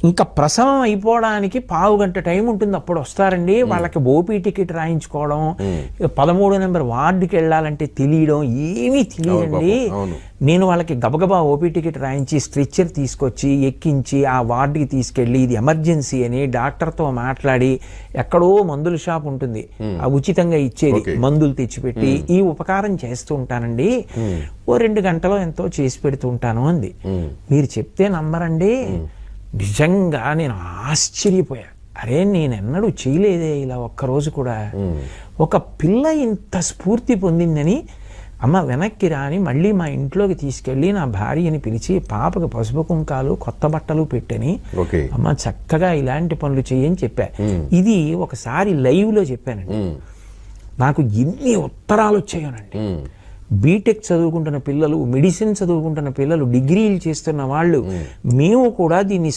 ఇంకా ప్రసవం అయిపోవడానికి పావు గంట టైం ఉంటుంది, అప్పుడు వస్తారండి. వాళ్ళకి ఓపీ టికెట్ రాయించుకోవడం, 13 నెంబర్ వార్డుకి వెళ్ళాలంటే తెలియడం ఏమీ తెలియదండి. నేను వాళ్ళకి గబగబా ఓపీ టికెట్ రాయించి స్ట్రెచ్చర్ తీసుకొచ్చి ఎక్కించి ఆ వార్డుకి తీసుకెళ్ళి ఇది ఎమర్జెన్సీ అని డాక్టర్తో మాట్లాడి, ఎక్కడో మందుల షాప్ ఉంటుంది ఆ ఉచితంగా ఇచ్చేది, మందులు తెచ్చిపెట్టి ఈ ఉపకారం చేస్తూ ఉంటానండి. ఓ 2 గంటలో ఎంతో చేసి పెడుతూ ఉంటాను అంది. మీరు చెప్తే నమ్మరండి, నిజంగా నేను ఆశ్చర్యపోయా. అరే నేనెన్నడూ చేయలేదే ఇలా ఒక్కరోజు కూడా. ఒక పిల్ల ఇంత స్ఫూర్తి పొందిందని, అమ్మ వెనక్కి రాని మళ్ళీ మా ఇంట్లోకి తీసుకెళ్ళి నా భార్యని పిలిచి పాపకు పసుపు కుంకాలు కొత్త బట్టలు పెట్టని, అమ్మ చక్కగా ఇలాంటి పనులు చేయని చెప్పా. ఇది ఒకసారి లైవ్లో చెప్పానండి. నాకు ఎన్ని ఉత్తరాలు వచ్చాయోనండి. బీటెక్ చదువుకుంటున్న పిల్లలు, మెడిసిన్ చదువుకుంటున్న పిల్లలు, డిగ్రీలు చేస్తున్న వాళ్ళు, మేము కూడా దీన్ని